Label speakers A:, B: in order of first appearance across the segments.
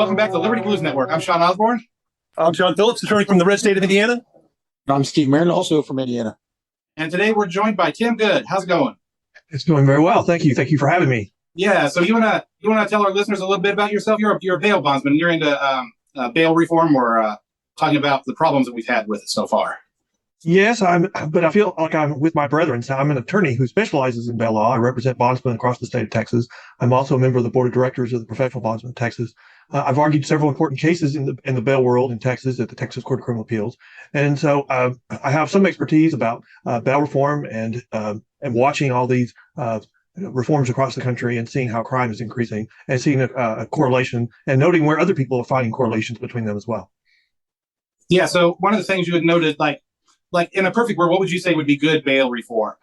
A: welcome back to the Liberty Blues Network. I'm Sean Osborne.
B: I'm John Phillips, attorney from the red state of Indiana.
C: I'm Steve Marin, also from Indiana.
A: And today we're joined by Tim Good. How's it going?
B: It's going very well. Thank you. Thank you for having me.
A: Yeah, so you wanna tell our listeners a little bit about yourself? You're a bail bondsman. You're into bail reform, or talking about the problems that we've had with it so far.
B: Yes, but I feel like I'm with my brethren. So I'm an attorney who specializes in bail law. I represent bondsmen across the state of Texas. I'm also a member of the board of directors of the Professional Bondsmen of Texas. I've argued several important cases in the bail world in Texas at the Texas Court of Criminal Appeals, and so I have some expertise about bail reform and watching all these reforms across the country and seeing how crime is increasing and seeing a correlation and noting where other people are finding correlations between them as well.
A: Yeah. So one of the things you had noted, like in a perfect world, what would you say would be good bail reform,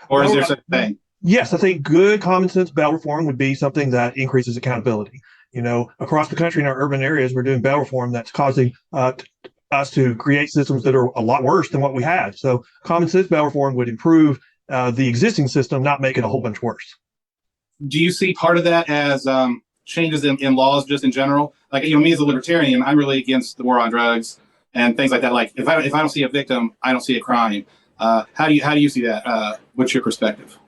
A: or is there such a thing?
B: Yes, I think good common sense bail reform would be something that increases accountability. You know, across the country in our urban areas, we're doing bail reform that's causing us to create systems that are a lot worse than what we had. So common sense bail reform would improve the existing system, not make it a whole bunch worse. Do
A: you see part of that as changes in laws just in general? Like, me as a libertarian, I'm really against the war on drugs and things like that. Like, if I don't see a victim, I don't see a crime. How do you see that? What's your perspective?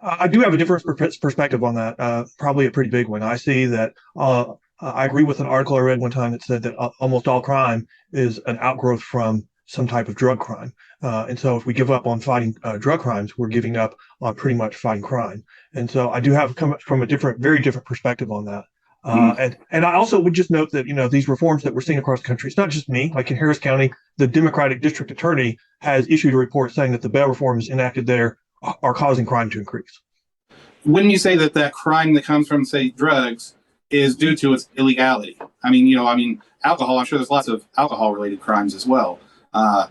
B: I do have a different perspective on that, probably a pretty big one. I see that I agree with an article I read one time that said that almost all crime is an outgrowth from some type of drug crime. And so if we give up on fighting drug crimes, we're giving up on pretty much fighting crime. And so I do have come from a very different perspective on that. And I also would just note that, these reforms that we're seeing across the country, it's not just me. Like in Harris County, the Democratic district attorney has issued a report saying that the bail reforms enacted there are causing crime to increase.
A: Wouldn't you say that crime that comes from, say, drugs is due to its illegality? I mean, alcohol, I'm sure there's lots of alcohol-related crimes as well.
B: I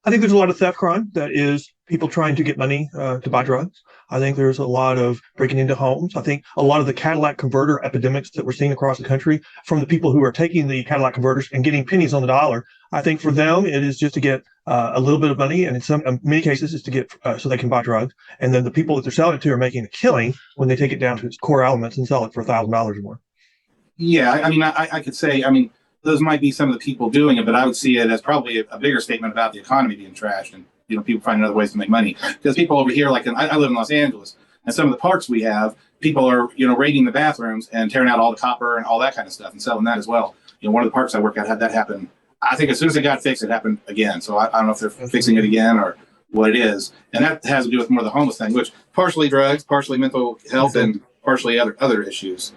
B: think there's a lot of theft crime that is people trying to get money to buy drugs. I think there's a lot of breaking into homes. I think a lot of the Cadillac converter epidemics that we're seeing across the country from the people who are taking the Cadillac converters and getting pennies on the dollar. I think for them, it is just to get a little bit of money. And in many cases, it's to get so they can buy drugs. And then the people that they're selling it to are making a killing when they take it down to its core elements and sell it for $1,000 or more.
A: Yeah, I could say, those might be some of the people doing it, but I would see it as probably a bigger statement about the economy being trashed and, people finding other ways to make money. Because people over here, I live in Los Angeles, and some of the parks we have, people are, raiding the bathrooms and tearing out all the copper and all that kind of stuff and selling that as well. One of the parks I work at had that happen. I think as soon as it got fixed, it happened again. So I don't know if they're fixing it again or what it is. And that has to do with more of the homeless thing, which partially drugs, partially mental health, and partially other issues.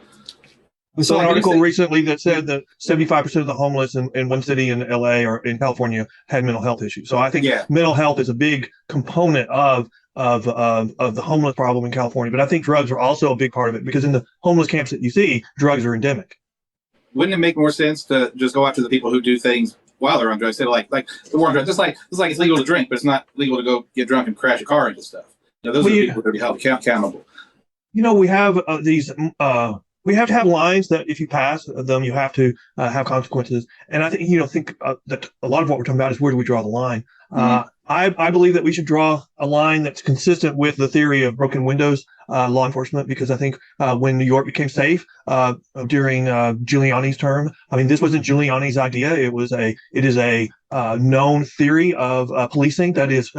B: We saw an article recently that said that 75% of the homeless in one city in LA or in California had mental health issues. So I think mental health is a big component of the homeless problem in California. But I think drugs are also a big part of it, because in the homeless camps that you see, drugs are endemic.
A: Wouldn't it make more sense to just go after the people who do things while they're on drugs? Instead of like the war on drugs, just like it's legal to drink, but it's not legal to go get drunk and crash a car into stuff. Those are the people that are held accountable.
B: We have we have to have lines that if you pass them, you have to have consequences. And I think, that a lot of what we're talking about is where do we draw the line? I believe that we should draw a line that's consistent with the theory of broken windows law enforcement, because I think when New York became safe during Giuliani's term, this wasn't Giuliani's idea. It is a known theory of policing that is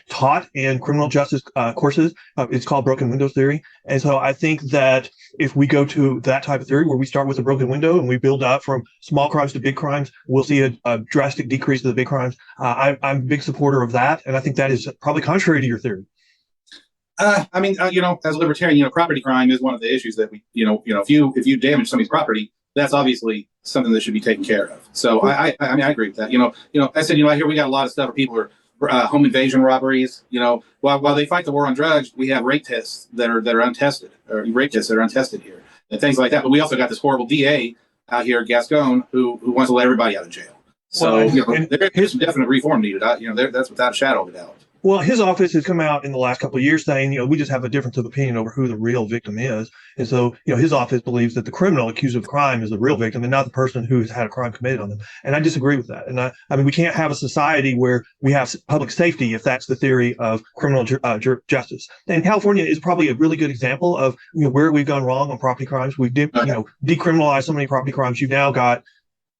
B: taught in criminal justice courses. It's called broken windows theory. And so I think that if we go to that type of theory where we start with a broken window and we build up from small crimes to big crimes, we'll see a drastic decrease of the big crimes. I'm a big supporter of that. And I think that is probably contrary to your theory.
A: As a libertarian, property crime is one of the issues that we, if you damage somebody's property, that's obviously something that should be taken care of. So I agree with that. I said, I hear we got a lot of stuff where people are home invasion robberies. While they fight the war on drugs, we have rape tests that are untested, or rape tests that are untested here, and things like that. But we also got this horrible DA out here, Gascon, who wants to let everybody out of jail. So there's some definite reform needed. That's without a shadow of a doubt.
B: Well, his office has come out in the last couple of years saying, we just have a difference of opinion over who the real victim is. And so, his office believes that the criminal accused of crime is the real victim and not the person who's had a crime committed on them. And I disagree with that. And I mean, we can't have a society where we have public safety if that's the theory of criminal justice. And California is probably a really good example of, where we've gone wrong on property crimes. We've, decriminalized so many property crimes. You've now got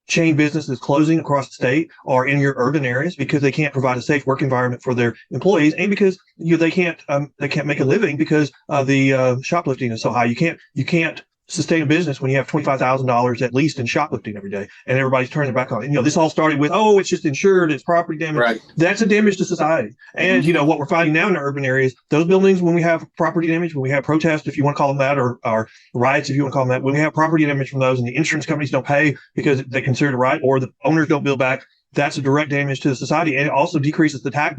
B: chain businesses closing across the state or in your urban areas because they can't provide a safe work environment for their employees, and because they can't make a living because the shoplifting is so high. You can't sustain a business when you have $25,000 at least in shoplifting every day, and everybody's turning their back on it. This all started with, it's just insured, it's property damage.
A: Right.
B: That's a damage to society. And what we're finding now in our urban areas, those buildings, when we have property damage, when we have protests, if you want to call them that, or riots, if you want to call them that, when we have property damage from those and the insurance companies don't pay because they consider it a riot, or the owners don't build back, that's a direct damage to the society, and it also decreases the tax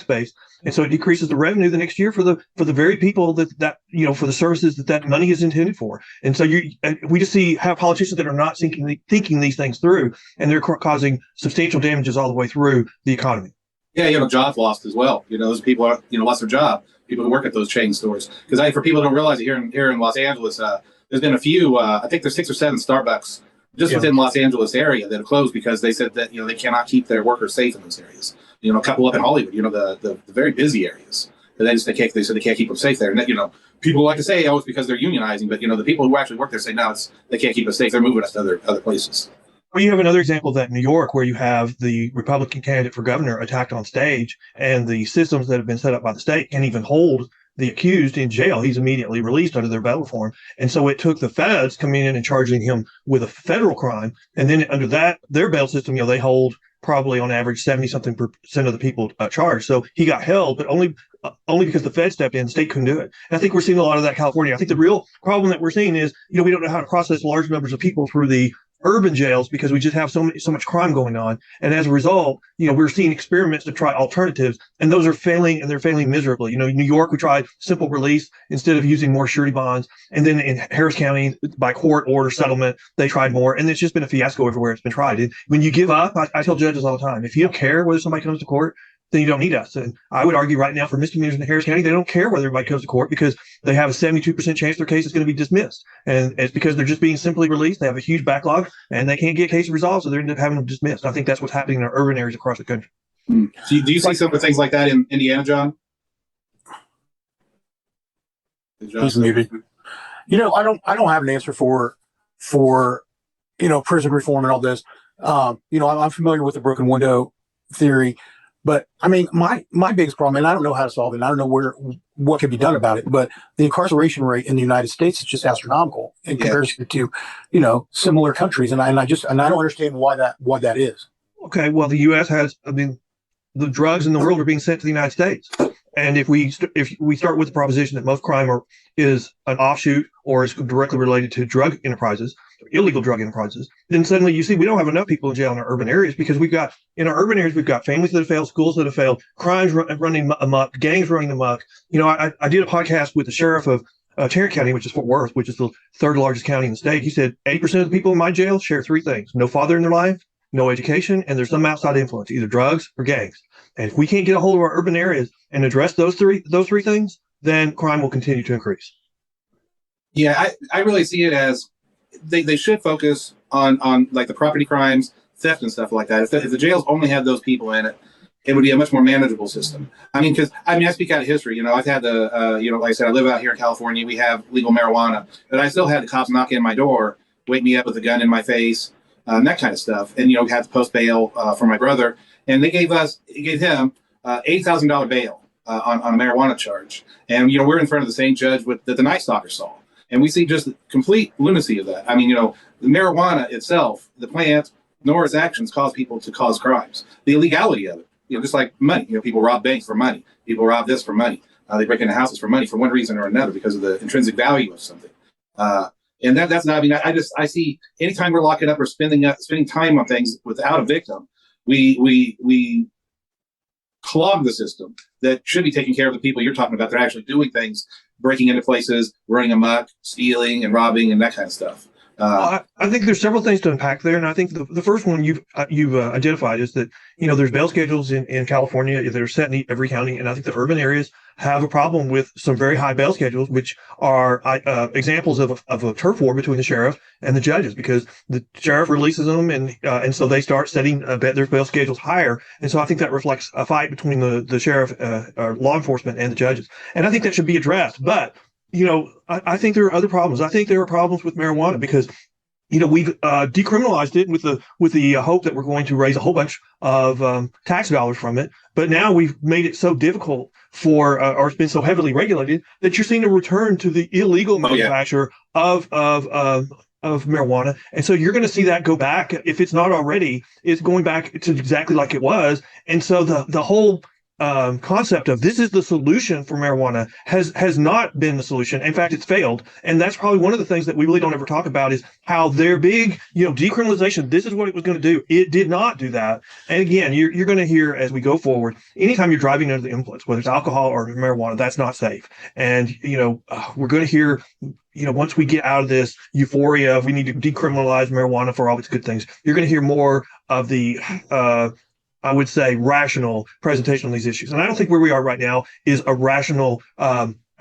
B: base, and so it decreases the revenue the next year for the very people that for the services that money is intended for. And so we just have politicians that are not thinking these things through, and they're causing substantial damages all the way through the economy.
A: Yeah, jobs lost as well. Those people are lost their job. People who work at those chain stores. Because for people who don't realize it, here in Los Angeles, there's been a few. I think there's 6 or 7 Starbucks just within Los Angeles area that have closed because they said that they cannot keep their workers safe in those areas. A couple up in Hollywood, the very busy areas. They said they can't keep them safe there. And people like to say, it's because they're unionizing, but the people who actually work there say no, they can't keep us safe. They're moving us to other places.
B: Well, you have another example of that in New York, where you have the Republican candidate for governor attacked on stage, and the systems that have been set up by the state can't even hold the accused in jail. He's immediately released under their bail reform. And so it took the feds coming in and charging him with a federal crime. And then under their bail system, they hold probably on average 70-something% of the people charged. So he got held, but only because the Fed stepped in. The state couldn't do it. And I think we're seeing a lot of that in California. I think the real problem that we're seeing is, we don't know how to process large numbers of people through the urban jails because we just have so much crime going on. And as a result, we're seeing experiments to try alternatives, and those are failing, and they're failing miserably. In New York, we tried simple release instead of using more surety bonds. And then in Harris County, by court order settlement, they tried more. And it's just been a fiasco everywhere it's been tried. And when you give up, I tell judges all the time, if you don't care whether somebody comes to court, then you don't need us. And I would argue right now for misdemeanors in Harris County, they don't care whether everybody comes to court because they have a 72% chance their case is going to be dismissed. And it's because they're just being simply released. They have a huge backlog and they can't get cases resolved, so they end up having them dismissed. I think that's what's happening in our urban areas across the country.
A: So do you see some of the things like that in Indiana, John?
C: He's muted. I don't have an answer for prison reform and all this. I'm familiar with the broken window theory. But I mean, my biggest problem, and I don't know how to solve it, and I don't know what can be done about it, but the incarceration rate in the United States is just astronomical in comparison to, similar countries. And I don't understand why that is.
B: Okay. Well, the U.S. has, the drugs in the world are being sent to the United States. And if we start with the proposition that most crime is an offshoot or is directly related to drug enterprises, illegal drug enterprises, then suddenly you see we don't have enough people in jail in our urban areas because we've got families that have failed, schools that have failed, crimes running amok, gangs running amok. I did a podcast with the sheriff of Tarrant County, which is Fort Worth, which is the 3rd largest county in the state. He said 80% of the people in my jail share 3 things: no father in their life, no education, and there's some outside influence, either drugs or gangs. And if we can't get a hold of our urban areas and address those three things, then crime will continue to increase.
A: Yeah, I really see it as they should focus on like the property crimes, theft and stuff like that. If the jails only had those people in it, it would be a much more manageable system. Because I speak out of history. I've had like I said, I live out here in California. We have legal marijuana, but I still had the cops knock in my door, wake me up with a gun in my face, that kind of stuff. And had to post bail for my brother, and they gave him $8,000 bail on a marijuana charge. And we're in front of the same judge that the Night Stalker saw. And we see just complete lunacy of that. The marijuana itself, the plant, nor its actions cause people to cause crimes. The illegality of it, just like money. People rob banks for money. People rob this for money. They break into houses for money for one reason or another because of the intrinsic value of something. And that's not. I see anytime we're locking up or spending time on things without a victim, we clog the system that should be taking care of the people you're talking about. They're actually doing things, breaking into places, running amok, stealing and robbing and that kind of stuff.
B: I think there's several things to unpack there, and I think the first one you've identified is that there's bail schedules in California that are set in every county, and I think the urban areas have a problem with some very high bail schedules, which are examples of a turf war between the sheriff and the judges, because the sheriff releases them, and so they start setting their bail schedules higher, and so I think that reflects a fight between the sheriff, or law enforcement, and the judges, and I think that should be addressed, but. I think there are other problems. I think there are problems with marijuana because, we've decriminalized it with the hope that we're going to raise a whole bunch of tax dollars from it. But now we've made it so difficult or it's been so heavily regulated that you're seeing a return to the illegal manufacture of marijuana. And so you're going to see that go back. If it's not already, it's going back to exactly like it was. And so the whole concept of this is the solution for marijuana has not been the solution. In fact, it's failed. And that's probably one of the things that we really don't ever talk about is how their big, decriminalization, this is what it was going to do. It did not do that. And again, you're going to hear as we go forward, anytime you're driving under the influence, whether it's alcohol or marijuana, that's not safe. And, we're going to hear, once we get out of this euphoria, we need to decriminalize marijuana for all its good things. You're going to hear more of the, I would say, rational presentation on these issues. And I don't think where we are right now is a rational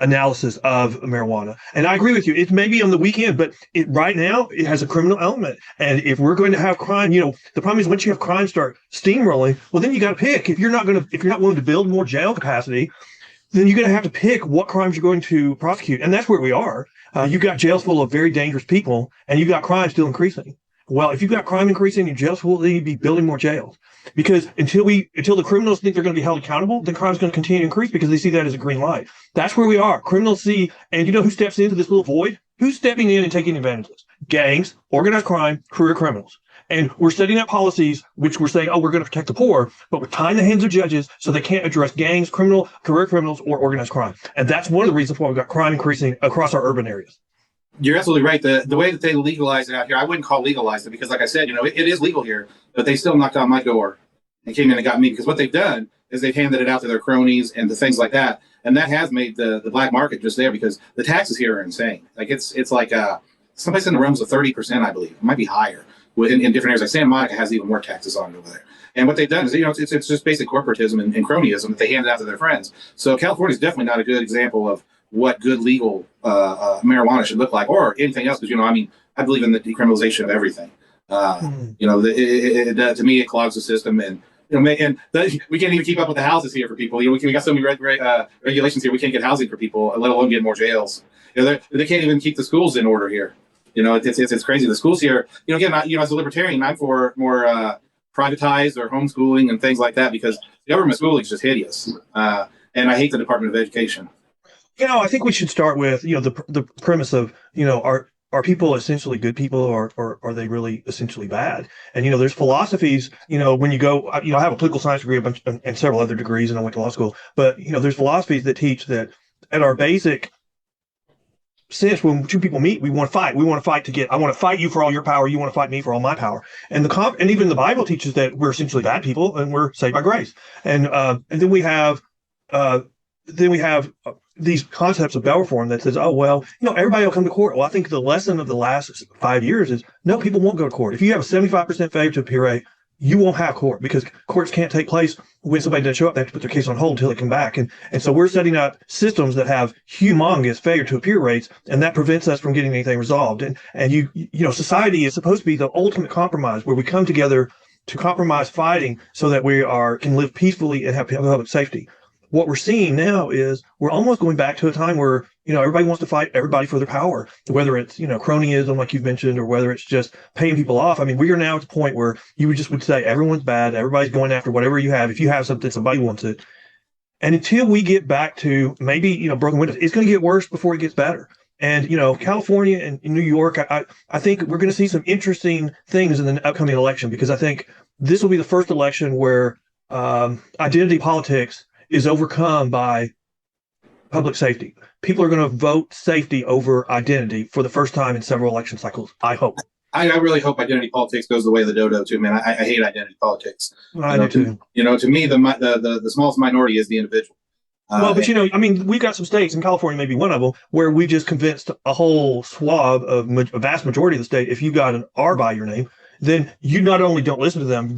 B: analysis of marijuana. And I agree with you. It's maybe on the weekend, but right now it has a criminal element. And if we're going to have crime, the problem is once you have crime start steamrolling, well, then you got to pick. If you're not willing to build more jail capacity, then you're going to have to pick what crimes you're going to prosecute. And that's where we are. You've got jails full of very dangerous people, and you've got crime still increasing. Well, if you've got crime increasing and jails full, then you'd be building more jails. Because until the criminals think they're going to be held accountable, then crime's going to continue to increase because they see that as a green light. That's where we are. Criminals see, and who steps into this little void? Who's stepping in and taking advantage of this? Gangs, organized crime, career criminals. And we're setting up policies which we're saying, we're going to protect the poor, but we're tying the hands of judges so they can't address gangs, career criminals, or organized crime. And that's one of the reasons why we've got crime increasing across our urban areas.
A: You're absolutely right. The way that they legalize it out here, I wouldn't call legalize it because, like I said, it is legal here, but they still knocked on my door and came in and got me because what they've done is they've handed it out to their cronies and to things like that. And that has made the black market just there because the taxes here are insane. Like it's like someplace in the realms of 30%, I believe. It might be higher in different areas. Like Santa Monica has even more taxes on it over there. And what they've done is, it's just basic corporatism and cronyism that they hand out to their friends. So California is definitely not a good example of what good legal marijuana should look like or anything else. Because, I believe in the decriminalization of everything. To me, it clogs the system and, we can't even keep up with the houses here for people. We got so many regulations here. We can't get housing for people, let alone get more jails. They can't even keep the schools in order here. It's crazy. The schools here, again, as a libertarian, I'm for more privatized or homeschooling and things like that because the government schooling is just hideous. And I hate the Department of Education.
B: I think we should start with, the premise of, are people essentially good people or are they really essentially bad? And, there's philosophies, when you go, I have a political science degree and several other degrees and I went to law school, but, there's philosophies that teach that at our basic sense, when two people meet, we want to fight. We want to fight I want to fight you for all your power. You want to fight me for all my power. And and even the Bible teaches that we're essentially bad people and we're saved by grace. And then we have these concepts of bail reform that says, everybody will come to court. Well, I think the lesson of the last 5 years is no, people won't go to court. If you have a 75% failure to appear rate, you won't have court because courts can't take place when somebody doesn't show up. They have to put their case on hold until they come back. And so we're setting up systems that have humongous failure to appear rates, and that prevents us from getting anything resolved. And society is supposed to be the ultimate compromise where we come together to compromise fighting so that we can live peacefully and have public safety. What we're seeing now is we're almost going back to a time where, everybody wants to fight everybody for their power, whether it's, cronyism, like you've mentioned, or whether it's just paying people off. I mean, we are now at the point where you would say everyone's bad. Everybody's going after whatever you have. If you have something, somebody wants it. And until we get back to maybe, broken windows, it's going to get worse before it gets better. And, California and New York, I think we're going to see some interesting things in the upcoming election because I think this will be the first election where identity politics is overcome by public safety. People are going to vote safety over identity for the first time in several election cycles, I hope.
A: I really hope identity politics goes the way of the dodo too, man. I hate identity politics.
B: I do too.
A: To me, the smallest minority is the individual.
B: Well, but I mean, we've got some states, and California may be one of them, where we just convinced a whole swath of a vast majority of the state, if you got an R by your name, then you not only don't listen to them,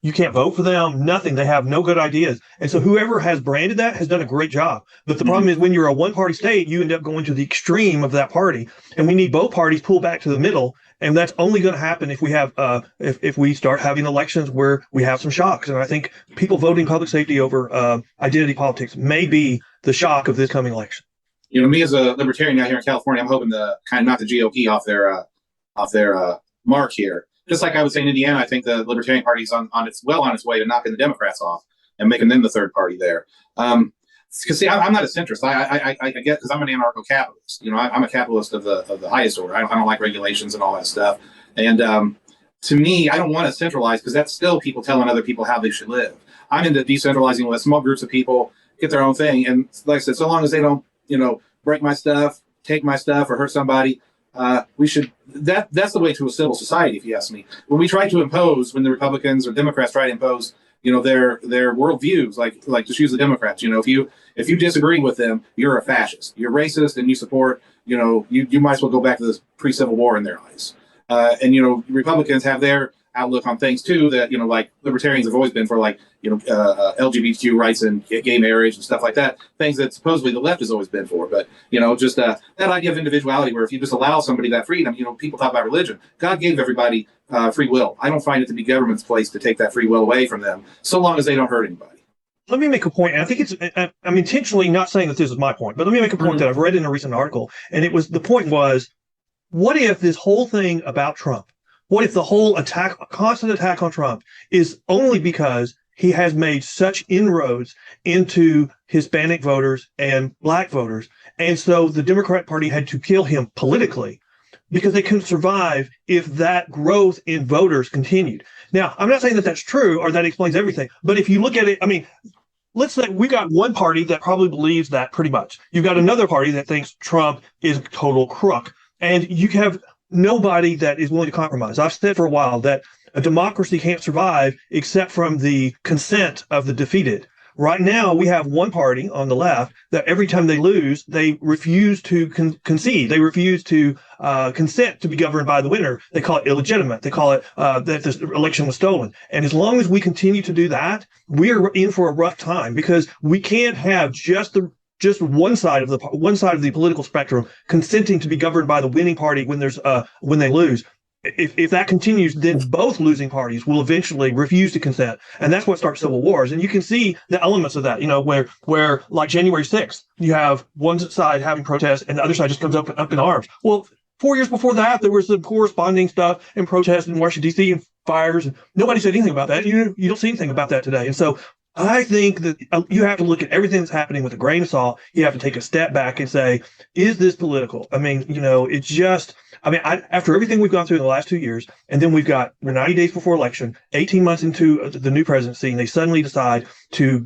B: you can't vote for them, nothing. They have no good ideas. And so whoever has branded that has done a great job. But the problem is when you're a one-party state, you end up going to the extreme of that party. And we need both parties pulled back to the middle. And that's only going to happen if we have if we start having elections where we have some shocks. And I think people voting public safety over identity politics may be the shock of this coming election.
A: Me as a libertarian out here in California, I'm hoping to kind of knock the GOP off their mark here. Just like I would say in Indiana, I think the Libertarian Party is on its way to knocking the Democrats off and making them the third party there. Because see, I'm not a centrist. I get, because I'm an anarcho-capitalist. I'm a capitalist of the highest order. I don't like regulations and all that stuff. And to me, I don't want to centralize, because that's still people telling other people how they should live. I'm into decentralizing, with small groups of people get their own thing. And like I said, so long as they don't, break my stuff, take my stuff, or hurt somebody, we should. That's the way to a civil society, if you ask me. When we try to impose, when the Republicans or Democrats try to impose, their worldviews, like just use the Democrats. If you disagree with them, you're a fascist, you're racist, and you support. You might as well go back to this pre-Civil War in their eyes. And Republicans have their outlook on things too, that like libertarians have always been for, like LGBTQ rights and gay marriage and stuff like that, things that supposedly the left has always been for. But just that idea of individuality, where if you just allow somebody that freedom, people talk about religion, God gave everybody free will. I don't find it to be government's place to take that free will away from them, so long as they don't hurt anybody.
B: Let me make a point, and I think I'm intentionally not saying that this is my point, but let me make a point that I've read in a recent article, and the point was, what if this whole thing about Trump, what if the whole constant attack on Trump is only because he has made such inroads into Hispanic voters and black voters, and so the Democrat Party had to kill him politically because they couldn't survive if that growth in voters continued. Now, I'm not saying that that's true or that explains everything, but if you look at it, I mean, let's say we got one party that probably believes that pretty much. You've got another party that thinks Trump is a total crook, and you have nobody that is willing to compromise. I've said for a while that a democracy can't survive except from the consent of the defeated. Right now, we have one party on the left that every time they lose, they refuse to concede. They refuse to consent to be governed by the winner. They call it illegitimate. They call it that this election was stolen. And as long as we continue to do that, we are in for a rough time, because we can't have just one side of the political spectrum consenting to be governed by the winning party when they lose. If that continues, then both losing parties will eventually refuse to consent, and that's what starts civil wars. And you can see the elements of that, where like January 6th, you have one side having protests and the other side just comes up in arms. Well, 4 years before that, there was some corresponding stuff and protests in Washington, D.C. and fires, and nobody said anything about that. You don't see anything about that today. And so I think that you have to look at everything that's happening with a grain of salt. You have to take a step back and say, is this political? I mean, it's just, after everything we've gone through in the last 2 years, and then we're 90 days before election, 18 months into the new presidency, and they suddenly decide to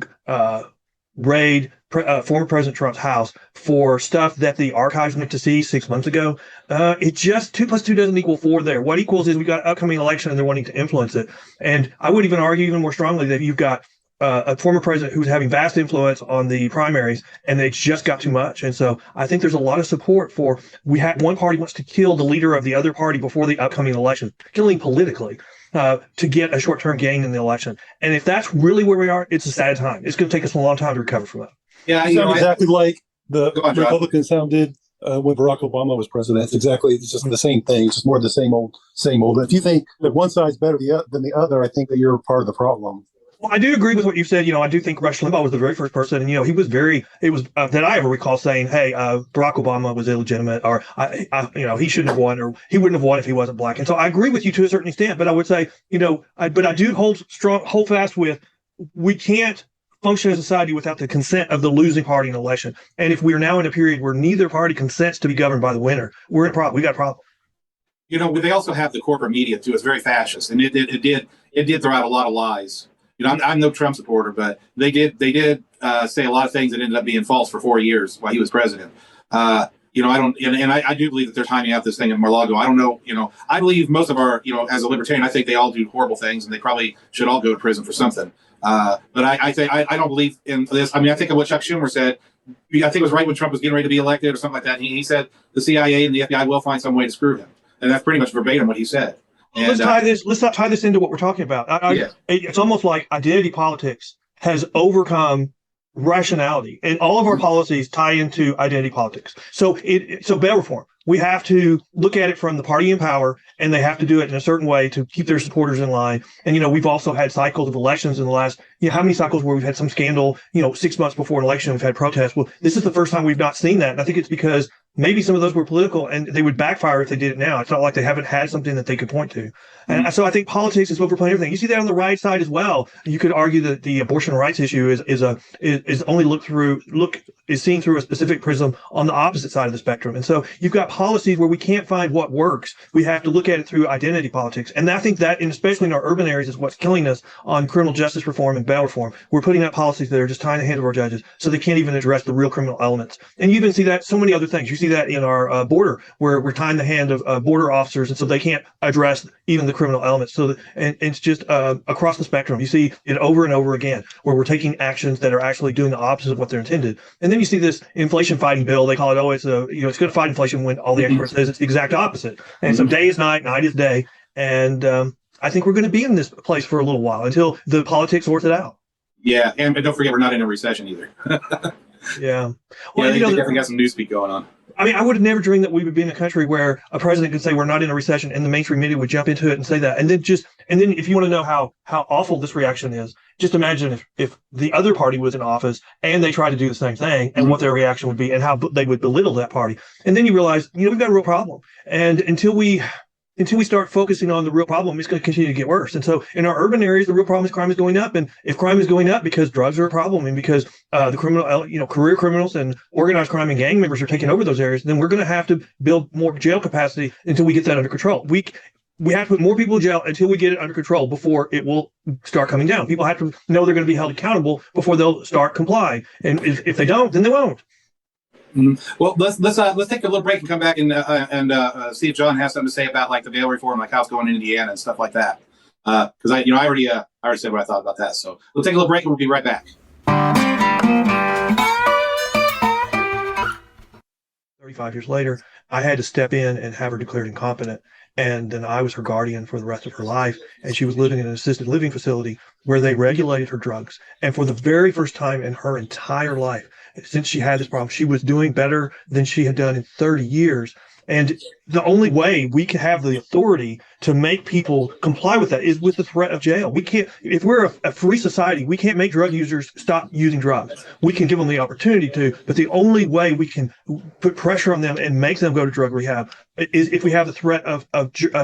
B: raid former President Trump's house for stuff that the archives went to see 6 months ago. It just 2 + 2 doesn't equal 4 there. What equals is we got an upcoming election and they're wanting to influence it. And I would even argue even more strongly that you've got a former president who's having vast influence on the primaries, and it's just got too much. And so I think there's a lot of support for one party wants to kill the leader of the other party before the upcoming election, killing politically, to get a short-term gain in the election. And if that's really where we are, it's a sad time. It's going to take us a long time to recover from that.
D: Yeah, exactly like the Republican sounded when Barack Obama was president. It's just the same thing. It's just more of the same old. And if you think that one side's better than the other, I think that you're part of the problem.
B: Well, I do agree with what you said. I do think Rush Limbaugh was the very first person, and he was that I ever recall saying, "Hey, Barack Obama was illegitimate, or he shouldn't have won, or he wouldn't have won if he wasn't black." And so I agree with you to a certain extent, but I would say, I do hold fast with, we can't function as a society without the consent of the losing party in an election. And if we are now in a period where neither party consents to be governed by the winner, we're in a problem. We got a problem.
A: They also have the corporate media too. It's very fascist, and it did throw out a lot of lies. I'm no Trump supporter, but they did say a lot of things that ended up being false for 4 years while he was president. I don't, and I do believe that they're timing out this thing at Mar-a-Lago. I don't know, I believe most of our, as a libertarian, I think they all do horrible things and they probably should all go to prison for something. But I think I don't believe in this. I mean, I think of what Chuck Schumer said. I think it was right when Trump was getting ready to be elected or something like that. He said the CIA and the FBI will find some way to screw him, and that's pretty much verbatim what he said. And,
B: Let's not tie this into what we're talking about. It's almost like identity politics has overcome rationality, and all of our policies tie into identity politics. So bail reform, we have to look at it from the party in power, and they have to do it in a certain way to keep their supporters in line. And we've also had cycles of elections in the last, how many cycles where we've had some scandal, 6 months before an election, we've had protests. Well, this is the first time we've not seen that. And I think it's because maybe some of those were political and they would backfire if they did it now. It's not like they haven't had something that they could point to. And so I think politics is overplaying everything. You see that on the right side as well. You could argue that the abortion rights issue is only is seen through a specific prism on the opposite side of the spectrum. And so you've got policies where we can't find what works. We have to look at it through identity politics. And I think that, and especially in our urban areas, is what's killing us on criminal justice reform and bail reform. We're putting out policies that are just tying the hands of our judges so they can't even address the real criminal elements. And you even see that so many other things. You see that in our border, where we're tying the hand of border officers, and so they can't address even the criminal elements. So and it's just across the spectrum. You see it over and over again, where we're taking actions that are actually doing the opposite of what they're intended. And then you see this inflation fighting bill. They call it, it's it's going to fight inflation, when all the experts says it's the exact opposite. And so day is night, night is day. And I think we're going to be in this place for a little while until the politics sorts it out.
A: Yeah, and don't forget, we're not in a recession either.
B: Yeah.
A: Well, they definitely got some newspeak going on.
B: I mean, I would have never dreamed that we would be in a country where a president could say we're not in a recession, and the mainstream media would jump into it and say that. And then if you want to know how awful this reaction is, just imagine if the other party was in office and they tried to do the same thing, and what their reaction would be, and how they would belittle that party. And then you realize, we've got a real problem. And until we start focusing on the real problem, it's going to continue to get worse. And so in our urban areas, the real problem is crime is going up. And if crime is going up because drugs are a problem, and because the criminal, career criminals and organized crime and gang members are taking over those areas, then we're going to have to build more jail capacity until we get that under control. We have to put more people in jail until we get it under control before it will start coming down. People have to know they're going to be held accountable before they'll start complying. And if they don't, then they won't.
A: Well, let's take a little break and come back and see if John has something to say about like the bail reform, like how it's going in Indiana and stuff like that. Because I already said what I thought about that. So we'll take a little break and we'll be right back.
B: 35 years later, I had to step in and have her declared incompetent. And then I was her guardian for the rest of her life. And she was living in an assisted living facility where they regulated her drugs. And for the very first time in her entire life, since she had this problem, she was doing better than she had done in 30 years. And the only way we can have the authority to make people comply with that is with the threat of jail. We can't, if we're a free society, we can't make drug users stop using drugs. We can give them the opportunity to, but the only way we can put pressure on them and make them go to drug rehab is if we have the threat of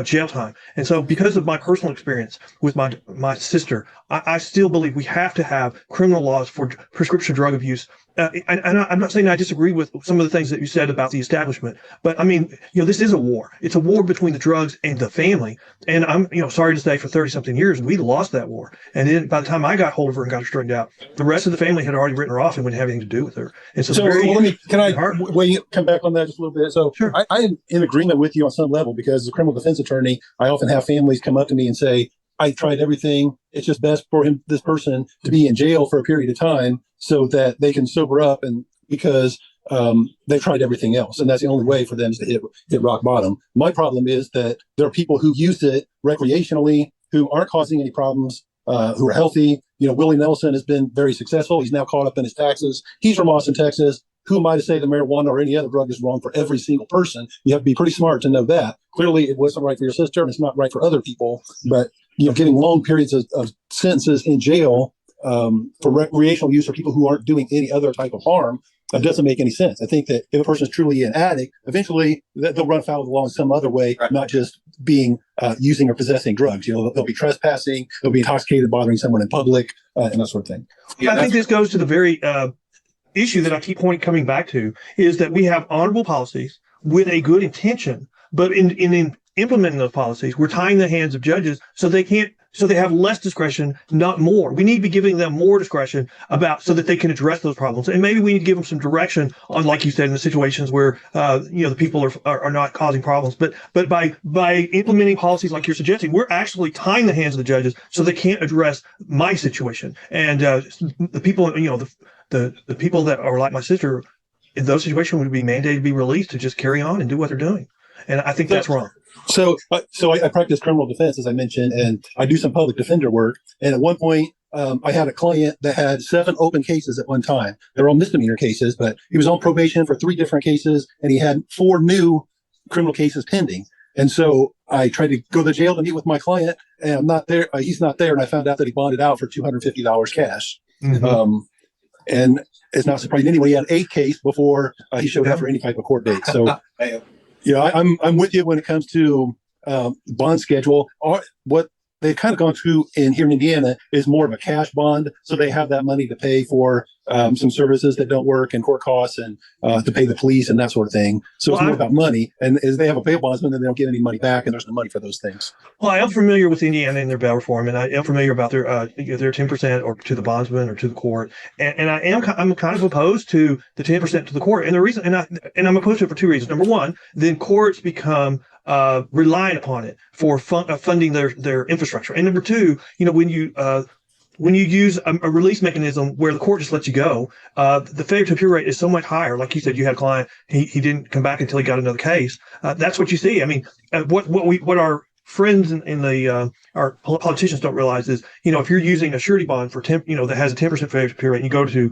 B: jail time. And so because of my personal experience with my sister, I still believe we have to have criminal laws for prescription drug abuse. And I'm not saying I disagree with some of the things that you said about the establishment, but I mean, this is a war. It's a war between the drugs and the family. And I'm, sorry to say, for 30 something years, we lost that war. And then by the time I got hold of her and got her straightened out, the rest of the family had already written her off and wouldn't have anything to do with her. And so
D: can I come back on that just a little bit? So
B: sure.
D: I am in agreement with you on some level, because as a criminal defense attorney, I often have families come up to me and say, I tried everything. It's just best for this person to be in jail for a period of time so that they can sober up, and because they've tried everything else, and that's the only way for them to hit rock bottom. My problem is that there are people who use it recreationally, who aren't causing any problems, who are healthy. Willie Nelson has been very successful. He's now caught up in his taxes. He's from Austin, Texas. Who am I to say that marijuana or any other drug is wrong for every single person? You have to be pretty smart to know that. Clearly, it wasn't right for your sister, and it's not right for other people. But getting long periods of sentences in jail for recreational use for people who aren't doing any other type of harm doesn't make any sense. I think that if a person is truly an addict, eventually they'll run afoul of the law in some other way, not just being using or possessing drugs. They'll be trespassing, they'll be intoxicated, bothering someone in public, and that sort of thing.
B: Yeah, I think this goes to the very issue that I keep coming back to, is that we have honorable policies with a good intention, but in implementing those policies, we're tying the hands of judges so they can't so they have less discretion, not more. We need to be giving them more discretion about so that they can address those problems. And maybe we need to give them some direction on, like you said, in the situations where the people are not causing problems. But by implementing policies like you're suggesting, we're actually tying the hands of the judges so they can't address my situation. And the people, the people that are like my sister in those situations would be mandated to be released to just carry on and do what they're doing. And I think that's wrong.
D: So I practice criminal defense, as I mentioned, and I do some public defender work. And at one point, I had a client that had 7 open cases at one time. They're all misdemeanor cases, but he was on probation for 3 different cases, and he had 4 new criminal cases pending. And so I tried to go to the jail to meet with my client, and I'm not there. He's not there, and I found out that he bonded out for $250 cash.
B: Mm-hmm.
D: And it's not surprising anyway. He had 8 case before he showed up for any type of court date. So, I'm with you when it comes to bond schedule. What they've kind of gone through here in Indiana is more of a cash bond, so they have that money to pay for some services that don't work and court costs and to pay the police and that sort of thing. So it's more about money. And as they have a bail bondsman, then they don't get any money back, and there's no money for those things.
B: Well, I am familiar with Indiana and their bail reform, and I am familiar about their 10% or to the bondsman or to the court, and I'm kind of opposed to the 10% to the court, and the reason, and I'm opposed to it for 2 reasons. Number one, then courts become reliant upon it for funding their infrastructure, and number two, when you use a release mechanism where the court just lets you go, the failure to appear rate is so much higher. Like you said, you had a client, he didn't come back until he got another case. That's what you see. I mean, what our friends in the our politicians don't realize is, if you're using a surety bond for that has a 10% failure to appear rate, and you go to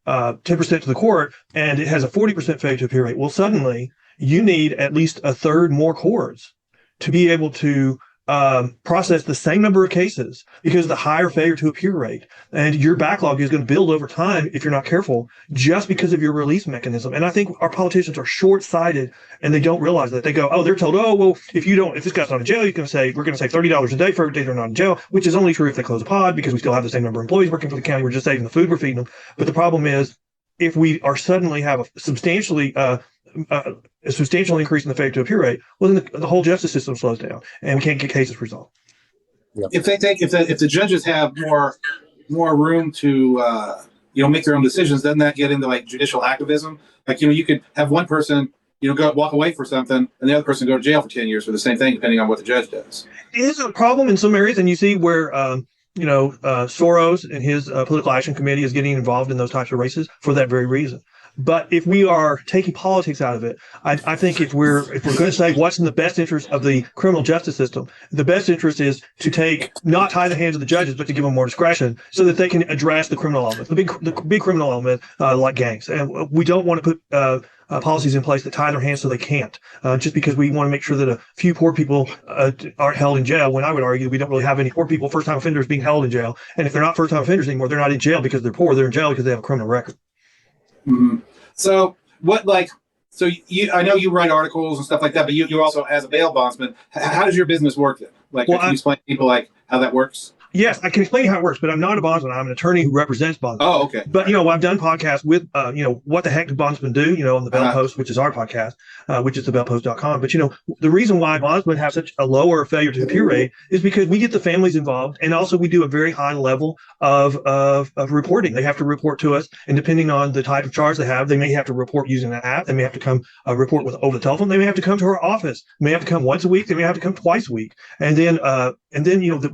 B: 10% to the court, and it has a 40% failure to appear rate. Well, suddenly you need at least a third more courts to be able to process the same number of cases because of the higher failure to appear rate. And your backlog is going to build over time if you're not careful, just because of your release mechanism. And I think our politicians are short-sighted, and they don't realize that. They go, they're told, well, if this guy's not in jail, we're going to say $30 a day for every day they're not in jail, which is only true if they close a pod, because we still have the same number of employees working for the county. We're just saving the food we're feeding them. But the problem is, if we are suddenly have a substantial increase in the failure to appear rate, well, then the whole justice system slows down, and we can't get cases resolved.
A: If the judges have more room to make their own decisions, doesn't that get into like judicial activism? Like you could have one person walk away for something, and the other person go to jail for 10 years for the same thing, depending on what the judge does. It
B: is a problem in some areas, and you see where Soros and his political action committee is getting involved in those types of races for that very reason. But if we are taking politics out of it, I think if we're going to say what's in the best interest of the criminal justice system, the best interest is to not tie the hands of the judges, but to give them more discretion so that they can address the criminal element, the big criminal element, like gangs. And we don't want to put policies in place that tie their hands so they can't, just because we want to make sure that a few poor people aren't held in jail, when I would argue we don't really have any poor people, first-time offenders being held in jail. And if they're not first-time offenders anymore, they're not in jail because they're poor, they're in jail because they have a criminal record.
A: Mm-hmm. So I know you write articles and stuff like that, but you also, as a bail bondsman, how does your business work then? Like, can you explain to people like how that works?
B: Yes, I can explain how it works, but I'm not a bondsman. I'm an attorney who represents bondsmen.
A: Oh, okay.
B: But, I've done podcasts with, What the Heck Do Bondsmen Do, on the Bail Post, which is our podcast, which is thebailpost.com. But, the reason why bondsmen have such a lower failure to appear rate is because we get the families involved, and also we do a very high level of reporting. They have to report to us, and depending on the type of charge they have, they may have to report using an app. They may have to come report over the telephone. They may have to come to our office. They may have to come once a week. They may have to come twice a week. And then that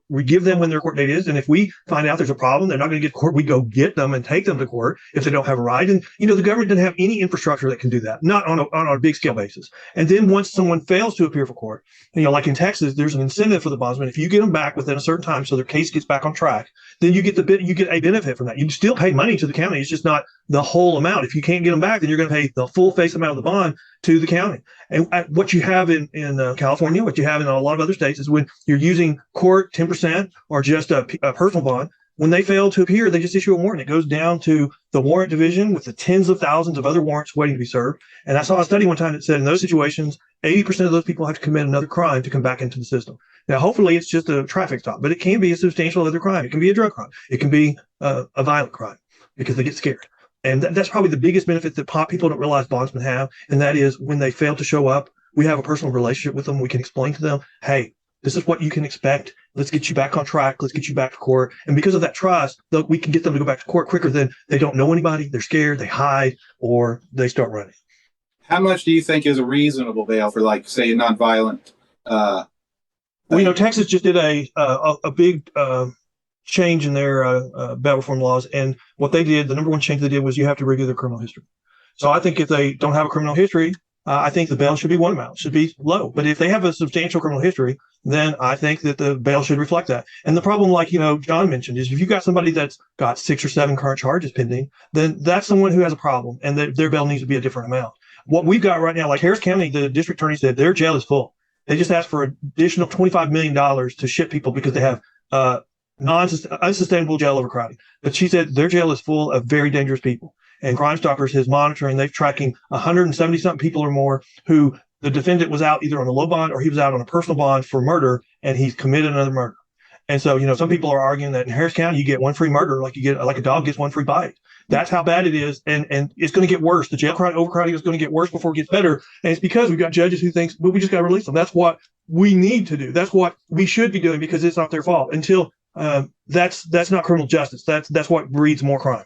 B: we give them when their court date is, and if we find out there's a problem, they're not going to get to court, we go get them and take them to court if they don't have a ride. And the government doesn't have any infrastructure that can do that, not on a big scale basis. And then once someone fails to appear for court, like in Texas, there's an incentive for the bondsman. If you get them back within a certain time, so their case gets back on track, then you get a benefit from that. You still pay money to the county. It's just not the whole amount. If you can't get them back, then you're going to pay the full face amount of the bond to the county. And what you have in California, what you have in a lot of other states, is when you're using court 10% or just a personal bond, when they fail to appear, they just issue a warrant. It goes down to the warrant division with the tens of thousands of other warrants waiting to be served. And I saw a study one time that said in those situations, 80% of those people have to commit another crime to come back into the system. Now, hopefully it's just a traffic stop, but it can be a substantial other crime. It can be a drug crime. It can be a violent crime because they get scared. And that's probably the biggest benefit that people don't realize bondsmen have. And that is when they fail to show up, we have a personal relationship with them. We can explain to them, hey, This is what you can expect. Let's get you back on track. Let's get you back to court. And because of that trust, we can get them to go back to court quicker than they don't know anybody. They're scared. They hide or they start running.
A: How much do you think is a reasonable bail for, like, say, a nonviolent?
B: Well, Texas just did a big change in their bail reform laws, and what they did, the number one change they did was you have to review their criminal history. So I think if they don't have a criminal history, I think the bail should be one amount, should be low. But if they have a substantial criminal history, then I think that the bail should reflect that. And the problem, like, John mentioned, is if you've got somebody that's got 6 or 7 current charges pending, then that's someone who has a problem, and their bail needs to be a different amount. What we've got right now, like Harris County, the district attorney said their jail is full. They just asked for an additional $25 million to ship people because they have unsustainable jail overcrowding. But she said their jail is full of very dangerous people. And Crime Stoppers is monitoring. They're tracking 170-something people or more who the defendant was out either on a low bond or he was out on a personal bond for murder, and he's committed another murder. And so, some people are arguing that in Harris County, you get one free murder, like a dog gets one free bite. That's how bad it is. And it's going to get worse. The jail overcrowding is going to get worse before it gets better. And it's because we've got judges who think, well, we just got to release them. That's what we need to do. That's what we should be doing because it's not their fault. Until that's not criminal justice. That's what breeds more crime.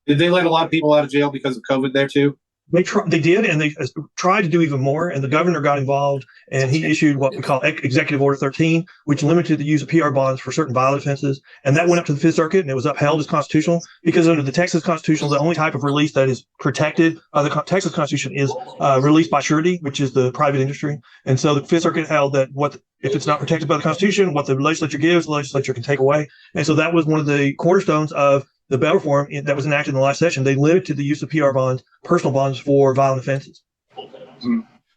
A: Did they let a lot of people out of jail because of COVID there too?
B: They did, and they tried to do even more, and the governor got involved, and he issued what we call Executive Order 13, which limited the use of PR bonds for certain violent offenses, and that went up to the Fifth Circuit, and it was upheld as constitutional, because under the Texas Constitution, the only type of release that is protected, the Texas Constitution is released by surety, which is the private industry, and so the Fifth Circuit held that if it's not protected by the Constitution, what the legislature gives, the legislature can take away, and so that was one of the cornerstones of the bail reform that was enacted in the last session. They limited the use of PR bonds, personal bonds, for violent offenses.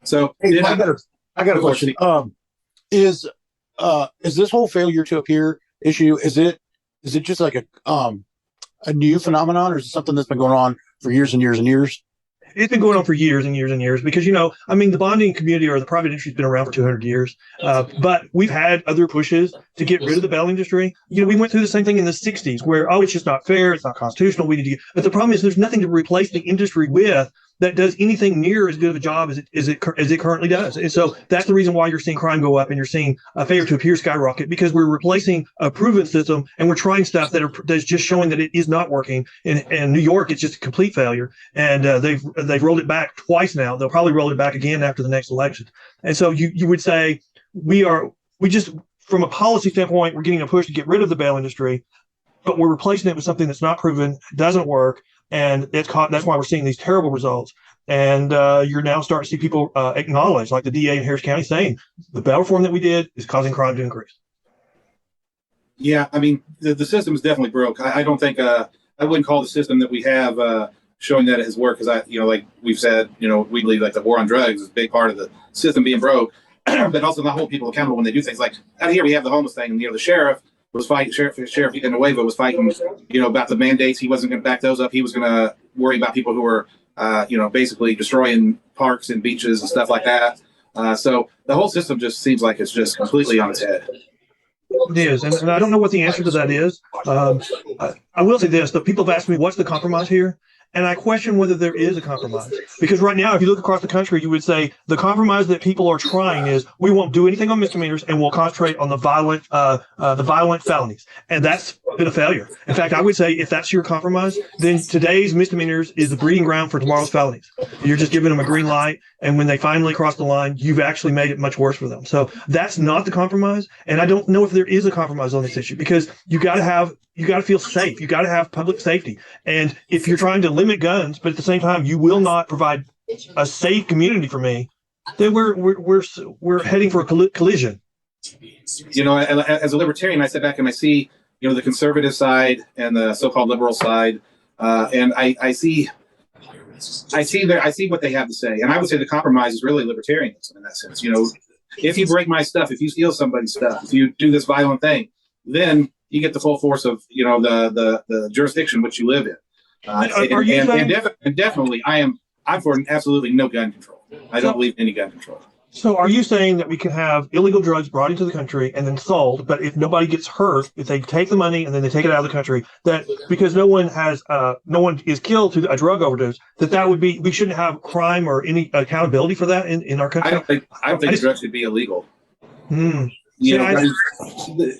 A: So,
C: hey, I got a question. Is this whole failure to appear issue, is it just like a new phenomenon, or is it something that's been going on for years and years and years?
B: It's been going on for years and years and years because, the bonding community or the private industry has been around for 200 years. But we've had other pushes to get rid of the bail industry. We went through the same thing in the 60s where, it's just not fair. It's not constitutional. We need to but the problem is there's nothing to replace the industry with that does anything near as good of a job as it currently does. And so that's the reason why you're seeing crime go up and you're seeing a failure to appear skyrocket, because we're replacing a proven system and we're trying stuff that's just showing that it is not working. In New York, it's just a complete failure. And they've rolled it back twice now. They'll probably roll it back again after the next election. And so you would say we just, from a policy standpoint, we're getting a push to get rid of the bail industry, but we're replacing it with something that's not proven, doesn't work. And that's why we're seeing these terrible results. And you're now starting to see people acknowledge, like the DA in Harris County, saying the bail reform that we did is causing crime to increase.
A: Yeah, the system is definitely broke. I don't think I wouldn't call the system that we have showing that it has worked, because like we've said, we believe like the war on drugs is a big part of the system being broke, but also not hold people accountable when they do things. Like out here we have the homeless thing, and the sheriff was fighting. Sheriff Villanueva was fighting, about the mandates. He wasn't going to back those up. He was going to worry about people who were, basically destroying parks and beaches and stuff like that. So the whole system just seems like it's just completely on its head.
B: It is, and I don't know what the answer to that is. I will say this: the people have asked me, "What's the compromise here?" And I question whether there is a compromise, because right now, if you look across the country, you would say the compromise that people are trying is we won't do anything on misdemeanors and we'll concentrate on the violent felonies. And that's been a failure. In fact, I would say if that's your compromise, then today's misdemeanors is the breeding ground for tomorrow's felonies. You're just giving them a green light. And when they finally cross the line, you've actually made it much worse for them. So that's not the compromise. And I don't know if there is a compromise on this issue, because you got to feel safe. You got to have public safety. And if you're trying to limit guns, but at the same time, you will not provide a safe community for me, then we're heading for a collision.
A: As a libertarian, I sit back and I see, the conservative side and the so-called liberal side, and I see what they have to say. And I would say the compromise is really libertarianism in that sense. If you break my stuff, if you steal somebody's stuff, if you do this violent thing, then you get the full force of, the jurisdiction which you live in. And definitely, I'm for absolutely no gun control. I don't believe in any gun control.
B: So are you saying that we can have illegal drugs brought into the country and then sold, but if nobody gets hurt, if they take the money and then they take it out of the country, that because no one is killed to a drug overdose, that would be, we shouldn't have crime or any accountability for that in our country?
A: I don't think drugs should be illegal. You
B: See,
A: know,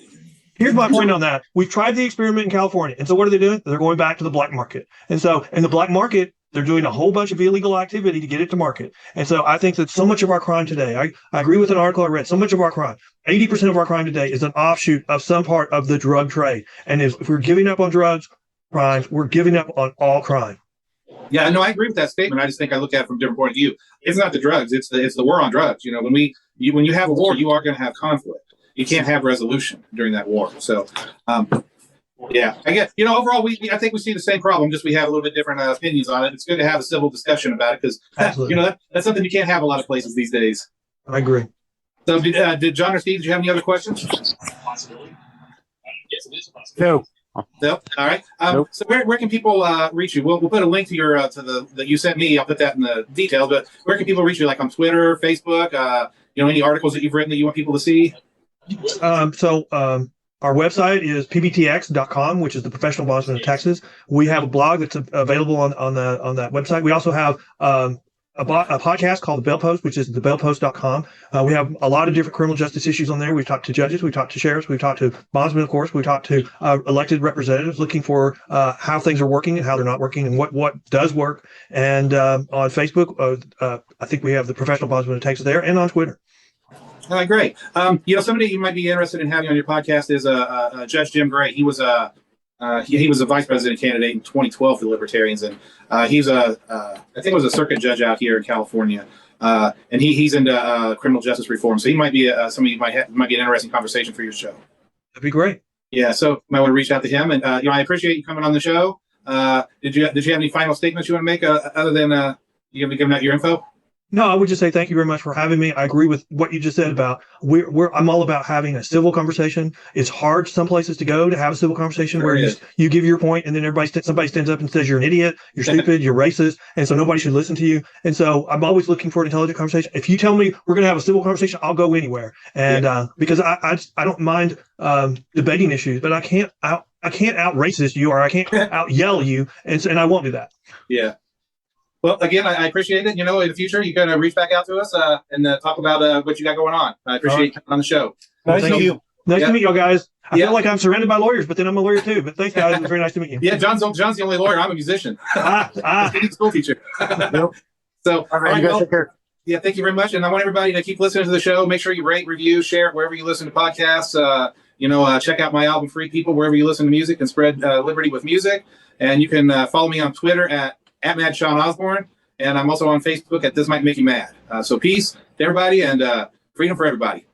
B: here's my point on that. We've tried the experiment in California. And so what are they doing? They're going back to the black market. And so in the black market, they're doing a whole bunch of illegal activity to get it to market. And so I think that so much of our crime today, I agree with an article I read, so much of our crime, 80% of our crime today is an offshoot of some part of the drug trade. And if we're giving up on drugs crimes, we're giving up on all crime.
A: yeah, no, I agree with that statement. I just think I look at it from a different point of view. It's not the drugs; it's the war on drugs. You know, when you have a war, you are going to have conflict. You can't have resolution during that war. So, yeah, I guess overall, I think we see the same problem. Just we have a little bit different opinions on it. It's good to have a civil discussion about it because that's something you can't have a lot of places these days.
B: I agree.
A: So, did John or Steve? Did you have any other questions?
E: Possibility. Yes, it is a possibility.
C: No.
A: No. All right.
C: Nope.
A: So where can people reach you? We'll put a link to your to the that you sent me. I'll put that in the details. But where can people reach you? Like on Twitter, Facebook? Any articles that you've written that you want people to see?
B: Our website is pbtx.com, which is the Professional Bondsmen of Texas. We have a blog that's available on that website. We also have a podcast called The Bail Post, which is thebailpost.com. We have a lot of different criminal justice issues on there. We've talked to judges, we've talked to sheriffs, we've talked to bondsmen, of course, we've talked to elected representatives looking for how things are working and how they're not working and what does work. And on Facebook, I think we have the Professional Bondsmen of Texas there, and on Twitter.
A: All right, great. Somebody you might be interested in having on your podcast is Judge Jim Gray. He was he was a vice president candidate in 2012 for the Libertarians, and he's I think it was a circuit judge out here in California, and he's into criminal justice reform. So he might be somebody might be an interesting conversation for your show.
B: That'd be great.
A: Yeah, so you might want to reach out to him, and I appreciate you coming on the show. Did you have any final statements you want to make other than you gonna be giving out your info?
B: No, I would just say thank you very much for having me. I agree with what you just said about I'm all about having a civil conversation. It's hard some places to go to have a civil conversation where you give your point and then somebody stands up and says you're an idiot, you're stupid, you're racist, and so nobody should listen to you. And so I'm always looking for an intelligent conversation. If you tell me we're going to have a civil conversation, I'll go anywhere. And because I don't mind debating issues, but I can't out racist you, or I can't out yell you, and I won't do that.
A: Yeah. Well, again, I appreciate it. In the future, you can reach back out to us and talk about what you got going on. I appreciate you coming on the show.
C: Nice to meet you.
B: Nice to meet y'all guys. I feel like I'm surrounded by lawyers, but then I'm a lawyer too. But thanks, guys. It was very nice to meet you.
A: Yeah, John's the only lawyer. I'm a musician. School teacher.
C: Nope.
A: So,
C: all right, you guys take care.
A: Yeah, thank you very much. And I want everybody to keep listening to the show. Make sure you rate, review, share it wherever you listen to podcasts. Check out my album, Free People, wherever you listen to music, and spread liberty with music. And you can follow me on Twitter at Mad Sean Osborne. And I'm also on Facebook at This Might Make You Mad. So peace to everybody and freedom for everybody.